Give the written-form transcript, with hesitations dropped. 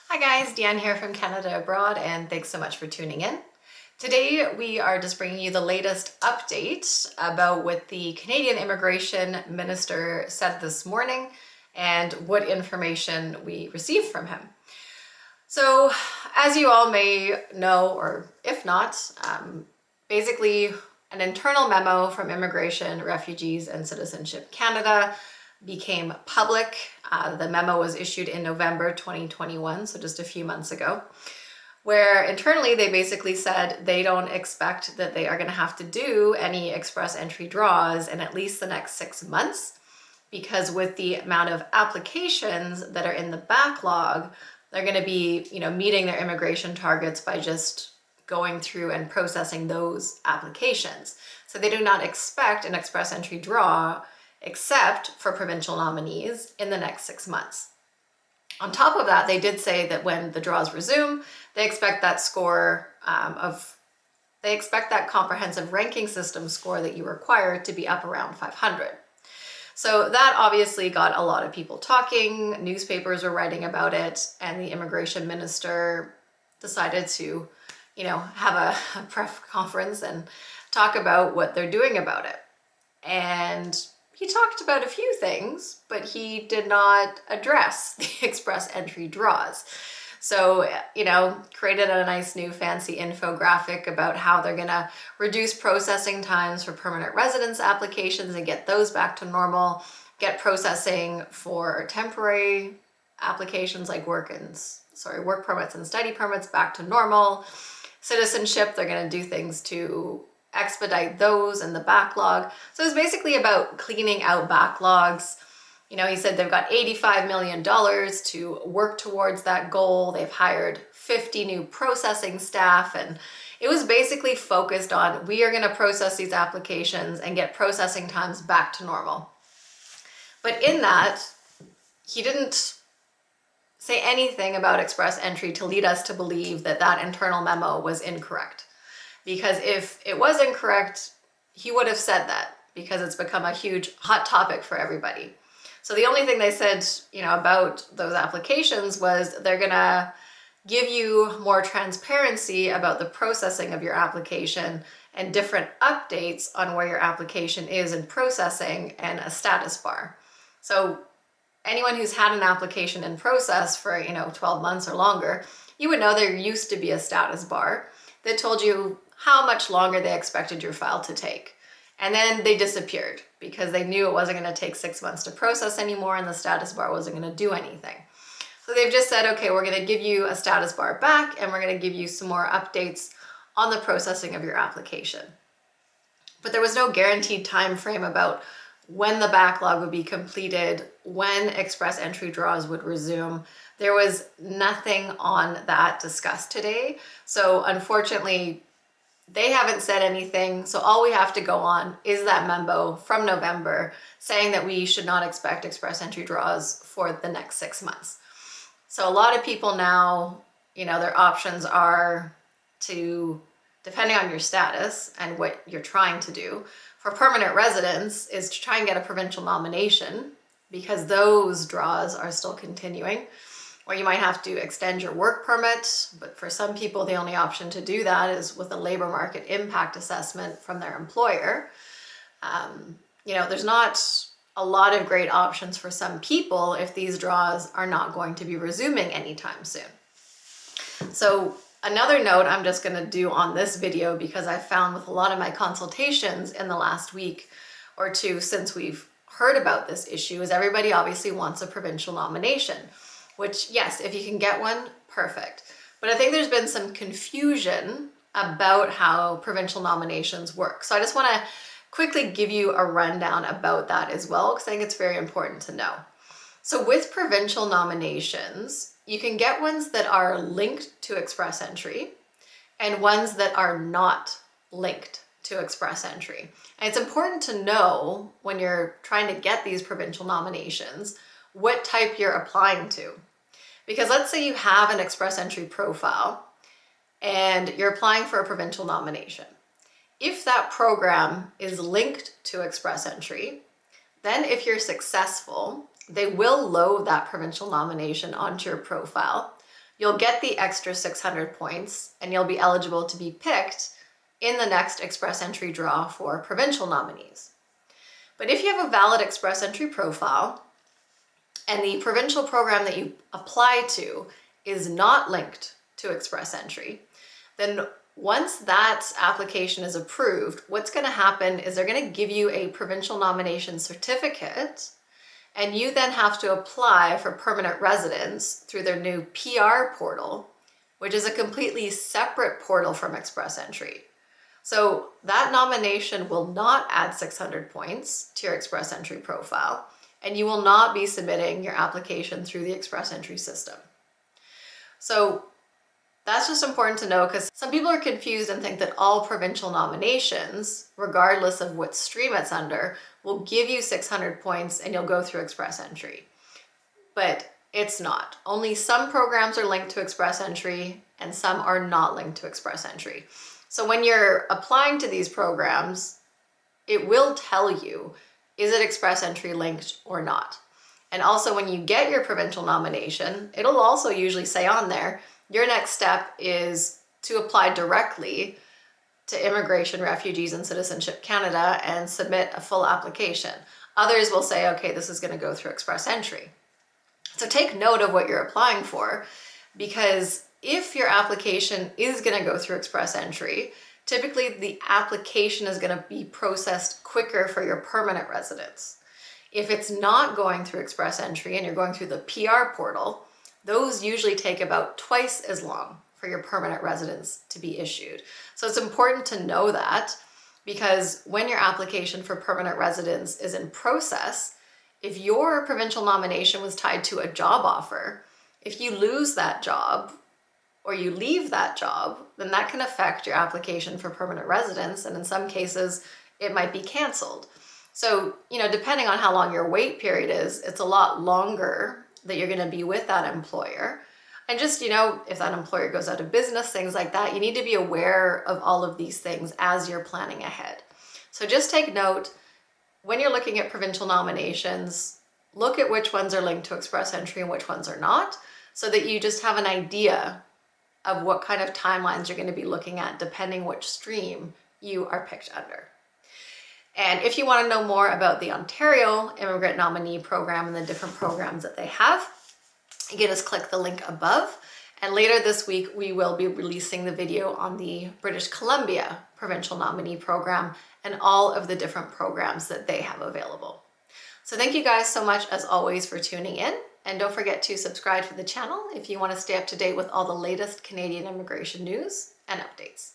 Hi guys, Deanne here from Canada Abroad, and thanks so much for tuning in. Today we are just bringing you the latest update about what the Canadian Immigration Minister said this morning and what information we received from him. So, as you all may know, or if not, basically an internal memo from Immigration, Refugees and Citizenship Canada became public. The memo was issued in November 2021, so just a few months ago, where internally they basically said they don't expect that they are going to have to do any express entry draws in at least the next 6 months, because with the amount of applications that are in the backlog, they're going to be, meeting their immigration targets by just going through and processing those applications. So they do not expect an express entry draw except for provincial nominees in the next 6 months. On top of that, they did say that when the draws resume, they expect that that comprehensive ranking system score that you require to be up around 500. So that obviously got a lot of people talking, newspapers were writing about it, and the immigration minister decided to, have a press conference and talk about what they're doing about it. And he talked about a few things, but he did not address the express entry draws. So, created a nice new fancy infographic about how they're going to reduce processing times for permanent residence applications and get those back to normal, get processing for temporary applications like work permits and study permits back to normal. Citizenship, they're going to do things to expedite those and the backlog. So it's basically about cleaning out backlogs. He said they've got $85 million to work towards that goal. They've hired 50 new processing staff, and it was basically focused on, we are going to process these applications and get processing times back to normal. But in that, he didn't say anything about express entry to lead us to believe that that internal memo was incorrect. Because if it was incorrect, he would have said that, because it's become a huge hot topic for everybody. So the only thing they said, about those applications was they're gonna give you more transparency about the processing of your application and different updates on where your application is in processing and a status bar. So anyone who's had an application in process for, 12 months or longer, you would know there used to be a status bar that told you how much longer they expected your file to take. And then they disappeared because they knew it wasn't going to take 6 months to process anymore and the status bar wasn't going to do anything. So they've just said, okay, we're going to give you a status bar back and we're going to give you some more updates on the processing of your application. But there was no guaranteed time frame about when the backlog would be completed, when express entry draws would resume. There was nothing on that discussed today. So unfortunately, they haven't said anything, so all we have to go on is that memo from November saying that we should not expect express entry draws for the next 6 months. So a lot of people now, their options are to, depending on your status and what you're trying to do, for permanent residents is to try and get a provincial nomination, because those draws are still continuing. Or you might have to extend your work permit, but for some people, the only option to do that is with a labor market impact assessment from their employer. There's not a lot of great options for some people if these draws are not going to be resuming anytime soon. So another note I'm just going to do on this video, because I found with a lot of my consultations in the last week or two since we've heard about this issue, is everybody obviously wants a provincial nomination. Which, yes, if you can get one, perfect. But I think there's been some confusion about how provincial nominations work. So I just want to quickly give you a rundown about that as well, because I think it's very important to know. So with provincial nominations, you can get ones that are linked to express entry and ones that are not linked to express entry. And it's important to know when you're trying to get these provincial nominations what type you're applying to. Because let's say you have an express entry profile and you're applying for a provincial nomination. If that program is linked to express entry, then if you're successful, they will load that provincial nomination onto your profile you'll get the extra 600 points and you'll be eligible to be picked in the next express entry draw for provincial nominees. But if you have a valid express entry profile and the provincial program that you apply to is not linked to express entry, then once that application is approved, what's going to happen is they're going to give you a provincial nomination certificate, and you then have to apply for permanent residence through their new PR portal, which is a completely separate portal from express entry. So that nomination will not add 600 points to your express entry profile, and you will not be submitting your application through the express entry system. So that's just important to know, because some people are confused and think that all provincial nominations, regardless of what stream it's under, will give you 600 points and you'll go through express entry. But it's not. Only some programs are linked to express entry and some are not linked to express entry. So when you're applying to these programs, it will tell you, is it express entry linked or not? And also when you get your provincial nomination, it'll also usually say on there, your next step is to apply directly to Immigration, Refugees, and Citizenship Canada and submit a full application. Others will say, okay, this is going to go through express entry. So take note of what you're applying for, because if your application is going to go through express entry, typically the application is going to be processed quicker for your permanent residence. If it's not going through express entry and you're going through the PR portal, those usually take about twice as long for your permanent residence to be issued. So it's important to know that, because when your application for permanent residence is in process, if your provincial nomination was tied to a job offer, if you lose that job or you leave that job, then that can affect your application for permanent residence, and in some cases it might be canceled. So, depending on how long your wait period is, it's a lot longer that you're going to be with that employer. And just, if that employer goes out of business, things like that, you need to be aware of all of these things as you're planning ahead. So just take note, when you're looking at provincial nominations, look at which ones are linked to express entry and which ones are not, so that you just have an idea of what kind of timelines you're going to be looking at depending which stream you are picked under. And if you want to know more about the Ontario Immigrant Nominee Program and the different programs that they have, you can just click the link above. And later this week, we will be releasing the video on the British Columbia Provincial Nominee Program and all of the different programs that they have available. So thank you guys so much, as always, for tuning in. And don't forget to subscribe to the channel if you want to stay up to date with all the latest Canadian immigration news and updates.